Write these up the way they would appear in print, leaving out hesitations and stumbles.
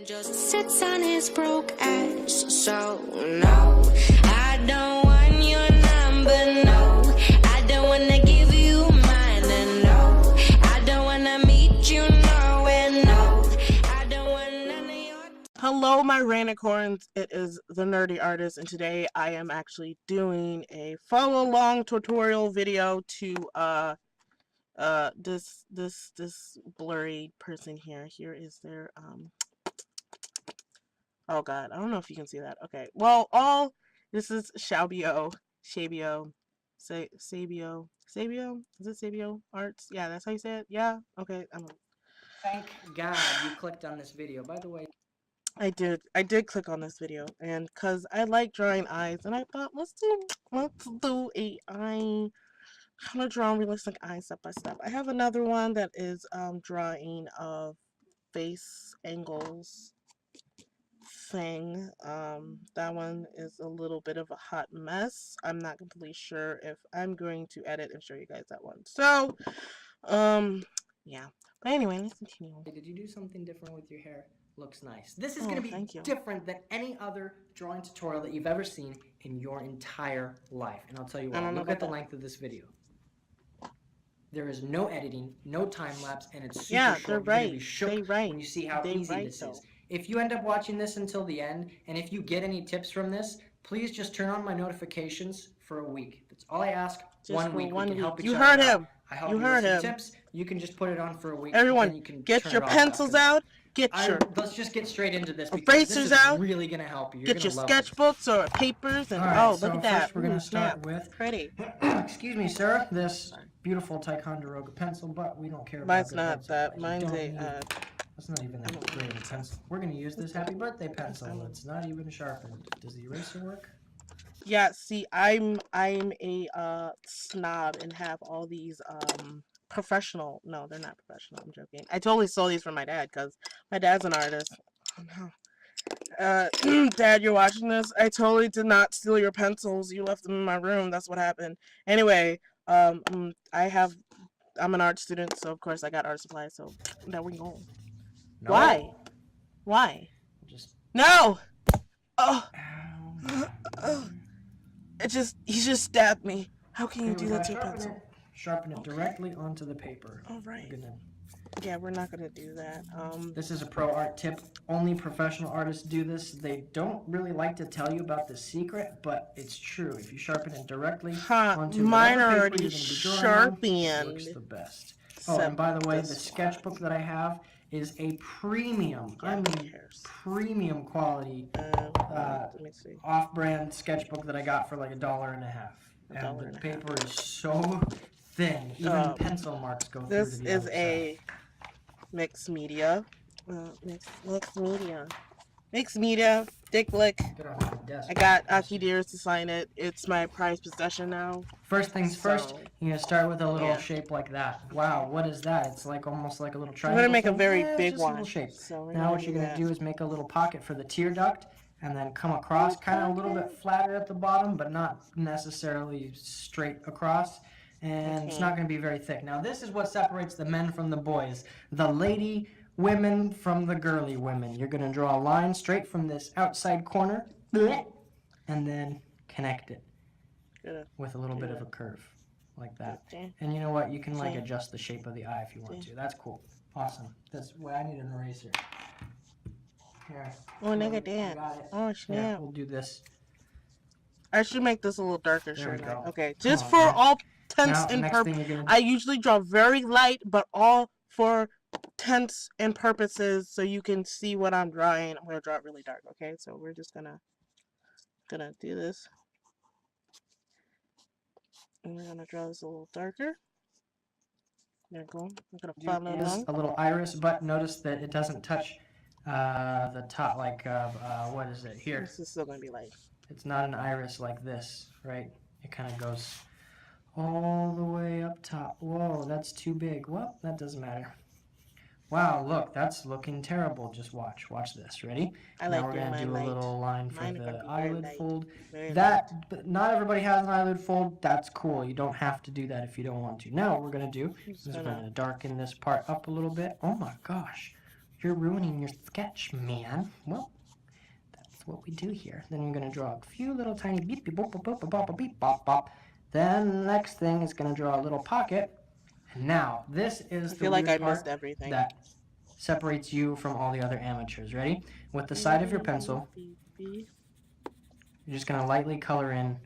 Just sits on his broke ass. So no, I don't want your number. No, I don't wanna give you mine. And no, I don't wanna meet you nowhere. No, I don't want none of your. Hello, my rainicorns. It is the Nerdy Artist, and today I am actually doing a follow-along tutorial video to this blurry person here. Here is their oh god, I don't know if you can see that. Okay, well, this is Xabio is it Xabio Arts? Yeah, that's how you say it. Yeah, okay. Thank God you clicked on this video. By the way, I did click on this video, and cause I like drawing eyes, and I thought let's do a eye. I'm gonna draw realistic eyes step by step. I have another one that is drawing of face angles thing. That one is a little bit of a hot mess. I'm not completely sure if I'm going to edit and show you guys that one. So, yeah. But anyway, let's continue. did you do something different with your hair? Looks nice. This is Oh, going to be thank you. different than any other drawing tutorial that you've ever seen in your entire life. And I'll tell you I don't what, know look at about the length of this video. There is no editing, no time lapse, and it's super Yeah, short. they're You're gonna right. be shook They right. when you see how They easy right, this though. is. If you end up watching this until the end, and if you get any tips from this, please just turn on my notifications for a week. That's all I ask. Just one for week. one We can week. help each You other heard out. him. I help You you heard with some him. tips. You can just put it on for a week. Everyone, then you can get turn your it off pencils after that. out. Get your Let's just get straight into this. erasers this is out. really gonna help you. Get your sketchbooks or papers, and Alright, oh, so look at that. first we're gonna Ooh, start snap. with Pretty. excuse me, sir. This beautiful Ticonderoga pencil, but we don't care about Mine's good not pencil. that. You Mine's don't a need- That's not even that great of a pencil. We're gonna use this happy birthday pencil. It's not even sharpened. Does the eraser work? Yeah, see, I'm a snob and have all these professional. No, they're not professional. I'm joking. I totally stole these from my dad because my dad's an artist. Oh no. Dad, you're watching this. I totally did not steal your pencils. You left them in my room. That's what happened. Anyway, I'm an art student, so of course I got art supplies. So there we go. No. Why? Why? Just. No. Oh. He just stabbed me. How can you do that to your pencil? Sharpen it directly onto the paper. All right. Yeah, we're not gonna do that. This is a pro art tip. Only professional artists do this. They don't really like to tell you about the secret, but it's true. If you sharpen it directly onto mine whatever are paper you're already gonna be drawing on, it sharpened. looks the best. Oh, and by the way, the sketchbook that I have is a premium. I mean, premium quality let me see. off-brand sketchbook that I got for like $1.50. And the paper is so thin, even pencil marks go through. This is a mixed media. Mixed media. Dick lick. I got Aki Deers to sign it. It's my prized possession now. First things first, you're gonna start with a little shape like that. Wow, what is that? It's like almost like a little triangle. I'm gonna make a very big big one. Little shape. So now what you're gonna do is make a little pocket for the tear duct, and then come across, kind of a little bit flatter at the bottom, but not necessarily straight across. And it's not gonna be very thick. Now this is what separates the men from the boys. The lady women from the girly women. You're gonna draw a line straight from this outside corner, and then connect it with a little bit of a curve, like that. And you know what? You can like adjust the shape of the eye if you want to. That's cool. Awesome. I need an eraser. Here. Oh, look at that. Oh, snap. Yeah, we'll do this. I should make this a little darker. There we go. Okay, just for all intents and purposes. Gonna... I usually draw very light, but all for intents and purposes, so you can see what I'm drawing. I'm gonna draw it really dark. Okay, so we're just gonna do this, and we're gonna draw this a little darker. There we go. I'm gonna follow along. A little iris, but notice that it doesn't touch the top, like what is it here? This is still gonna be light. It's not an iris like this, right? It kind of goes all the way up top. Whoa, that's too big. Well, that doesn't matter. Wow, look, that's looking terrible. Just watch this. Ready? Now we're gonna do a little line for the eyelid fold. But not everybody has an eyelid fold. That's cool. You don't have to do that if you don't want to. Now what we're gonna do is we're gonna darken this part up a little bit. Oh my gosh, You're ruining your sketch, man. Well, that's what we do here. Then you're going to draw a few little tiny beep, beep, boop, boop, boop, boop, boop, beep, bop, bop. Then the next thing is going to draw a little pocket. And now, this is I the feel like I weird missed part everything. that separates you from all the other amateurs. Ready? With the side of your pencil, you're just going to lightly color in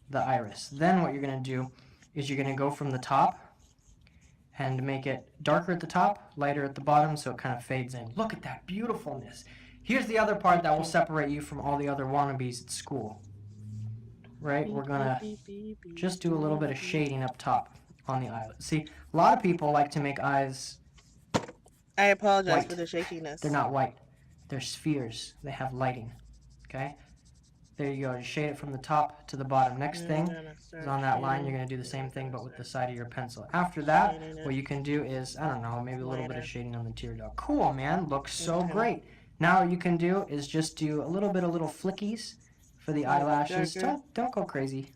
the iris. Then what you're going to do is you're going to go from the top and make it darker at the top, lighter at the bottom, so it kind of fades in. Look at that beautifulness. Here's the other part that will separate you from all the other wannabes at school. Right? We're going to just do a little bit of shading up top on the eyelid. See, a lot of people like to make eyes I apologize white. for the shakiness. They're not white. They're spheres. They have lighting. Okay? There you go. Just shade it from the top to the bottom. Next thing is on that line, you're going to do the same thing, but with the side of your pencil. After that, what you can do is, I don't know, maybe a little bit of shading on the tear duct. Cool, man. Looks so great. Now what you can do is just do a little bit of little flickies for the eyelashes. Don't go crazy.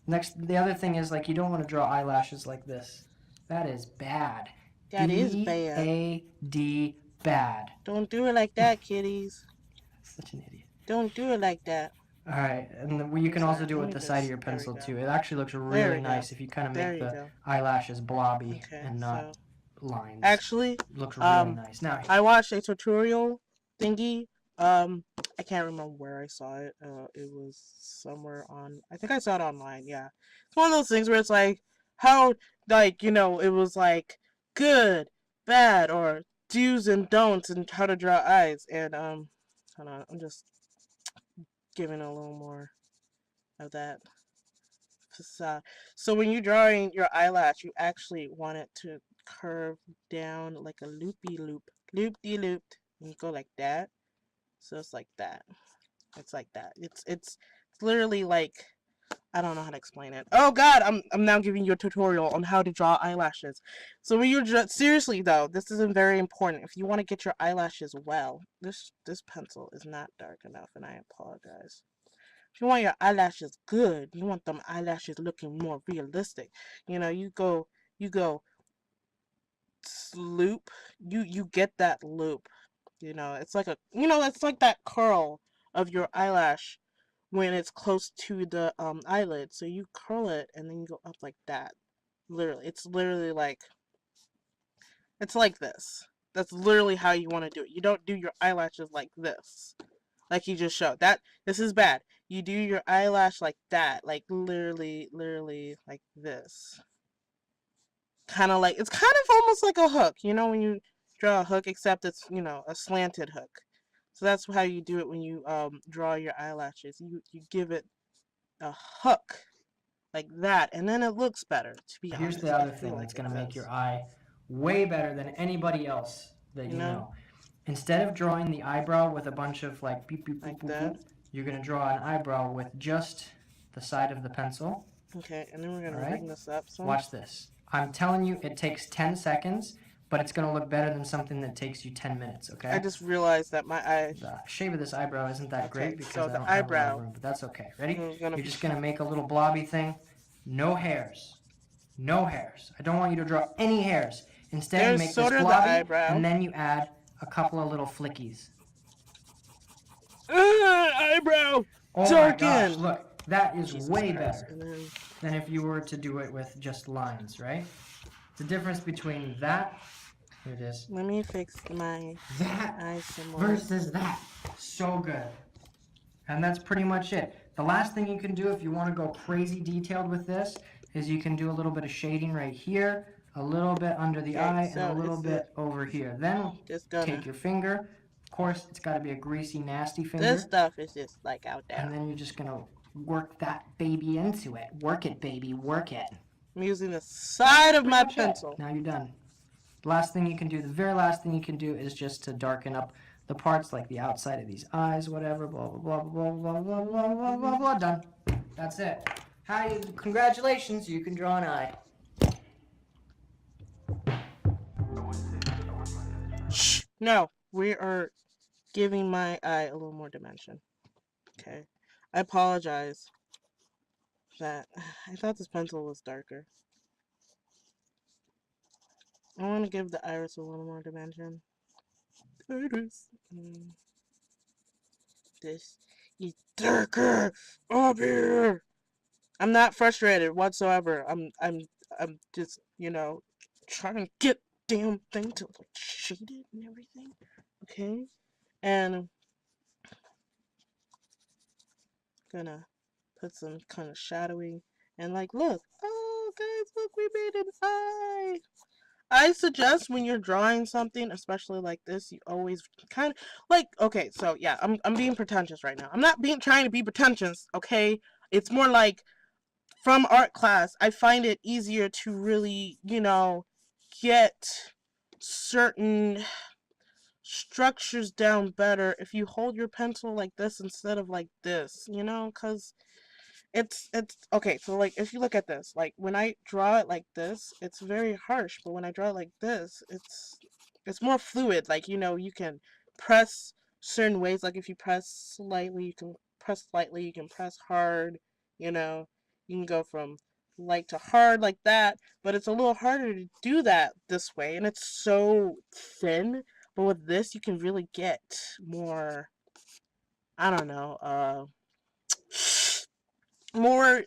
Next, the other thing is, like, you don't want to draw eyelashes like this. That is bad. That is bad. B-A-D, bad. Don't do it like that, kiddies. Such an idiot. Don't do it like that. All right, and you can also do it with the side of your pencil too. It actually looks really nice if you kind of make the eyelashes blobby and not lines. Actually, it looks really nice. Now, I watched a tutorial thingy. I can't remember where I saw it. It was somewhere on. I think I saw it online. Yeah, it's one of those things where it's like how, like, you know, it was like good, bad, or do's and don'ts, and how to draw eyes. And hold on, I'm just giving a little more of that facade. So when you're drawing your eyelash, you actually want it to curve down like a loopy loop, loop-de-looped, and you go like that. So it's like that. It's like that. It's literally like, I don't know how to explain it. Oh God, I'm now giving you a tutorial on how to draw eyelashes. So when you're seriously though, this is very important. If you want to get your eyelashes well, this pencil is not dark enough, and I apologize. If you want your eyelashes good, you want them eyelashes looking more realistic. You know, you go loop. You get that loop. You know, it's like it's like that curl of your eyelash when it's close to the eyelid. So you curl it and then you go up like that. Literally, it's literally like, it's like this. That's literally how you want to do it. You don't do your eyelashes like this, like you just showed. This is bad. You do your eyelash like that, like literally like this. Kind of like, it's kind of almost like a hook, you know, when you draw a hook, except it's, you know, a slanted hook. So that's how you do it when you draw your eyelashes. You give it a hook like that, and then it looks better, to be honest. Here's the other thing that's going to make your eye way better than anybody else that you know. Instead of drawing the eyebrow with a bunch of like beep, beep, like boop, that, boop, you're going to draw an eyebrow with just the side of the pencil. Okay, and then we're going to bring this up some. Watch this. I'm telling you, it takes 10 seconds, but it's going to look better than something that takes you 10 minutes, okay? I just realized that my eye... The shape of this eyebrow isn't that great because so I don't have a lot of room, but that's okay. Ready? You're just going to make a little blobby thing. No hairs. No hairs. I don't want you to draw any hairs. Instead, you make this blobby, and then you add a couple of little flickies. Eyebrow! Oh my gosh, look. That is way better than if you were to do it with just lines, right? The difference between that, here it is. Let me fix my eyes some more. Versus that. So good. And that's pretty much it. The last thing you can do if you want to go crazy detailed with this is you can do a little bit of shading right here, a little bit under the eye, and a little bit over here. Then take your finger. Of course, it's got to be a greasy, nasty finger. This stuff is just like out there. And then you're just going to work that baby into it. Work it, baby. Work it. I'm using the side of my pencil. Now you're done. The last thing you can do, the very last thing you can do is just to darken up the parts like the outside of these eyes, whatever, blah, blah, blah, blah, blah, blah, blah, blah, blah, blah, done. That's it. Hi, congratulations, you can draw an eye. Shh. No, we are giving my eye a little more dimension. Okay. I apologize that I thought this pencil was darker. I want to give the iris a little more dimension. This is darker up here. I'm not frustrated whatsoever. I'm just, you know, trying to get damn thing to like shade it and everything. Okay? And gonna put some kind of shadowy and like look. Oh guys, look, we made an eye. I suggest when you're drawing something, especially like this, you always kind of like okay, so yeah, I'm being pretentious right now. I'm not being trying to be pretentious, okay? It's more like from art class, I find it easier to really, you know, get certain structures down better if you hold your pencil like this instead of like this, you know, cuz it's okay, so like if you look at this, like when I draw it like this, it's very harsh, but when I draw it like this, it's more fluid. Like, you know, you can press certain ways, like if you press slightly, you can press lightly, you can press hard, you know, you can go from light to hard like that, but it's a little harder to do that this way, and it's so thin. But with this, you can really get more, I don't know, more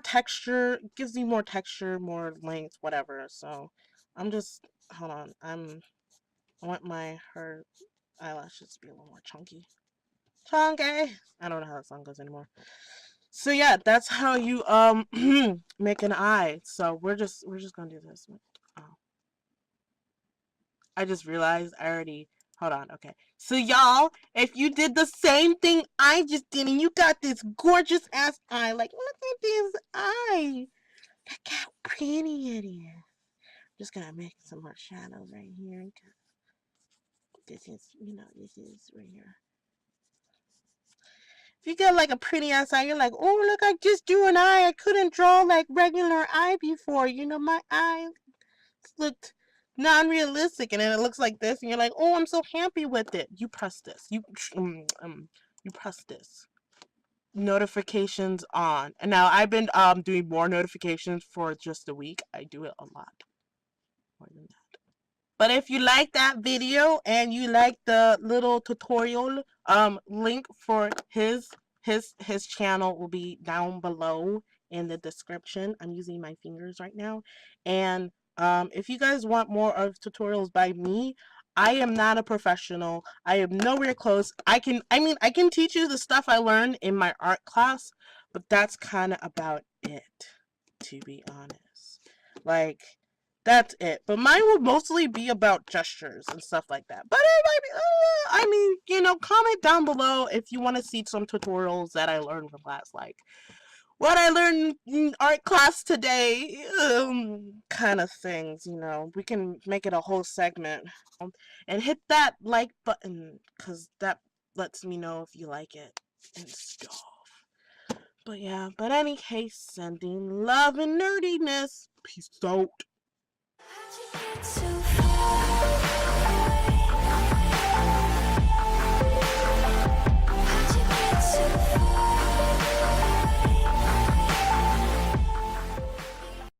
texture, gives you more texture, more length, whatever. So I'm just, hold on, I want her eyelashes to be a little more chunky. I don't know how that song goes anymore. So yeah, that's how you make an eye. So we're just gonna do this. Oh, I just realized I already, hold on, okay. So y'all, if you did the same thing I just did and you got this gorgeous ass eye, like look at this eye. Look how pretty it is. I'm just gonna make some more shadows right here. This is, you know, this is right here. If you get like a pretty ass eye, you're like, oh look, I just drew an eye. I couldn't draw like regular eye before. You know, my eye looked non-realistic, and then it looks like this, and you're like, oh, I'm so happy with it. You press this. You press this. Notifications on. And now I've been doing more notifications for just a week. I do it a lot more than that. But if you like that video and you like the little tutorial, link for his channel will be down below in the description. I'm using my fingers right now. And if you guys want more of tutorials by me, I am not a professional. I am nowhere close. I can teach you the stuff I learned in my art class, but that's kind of about it, to be honest. Like, that's it. But mine would mostly be about gestures and stuff like that. But it might be, you know, comment down below if you want to see some tutorials that I learned from class. Like, what I learned in art class today, kind of things, you know. We can make it a whole segment. And hit that like button, because that lets me know if you like it and stuff. But yeah, but any case, sending love and nerdiness. Peace out. How'd you get so far?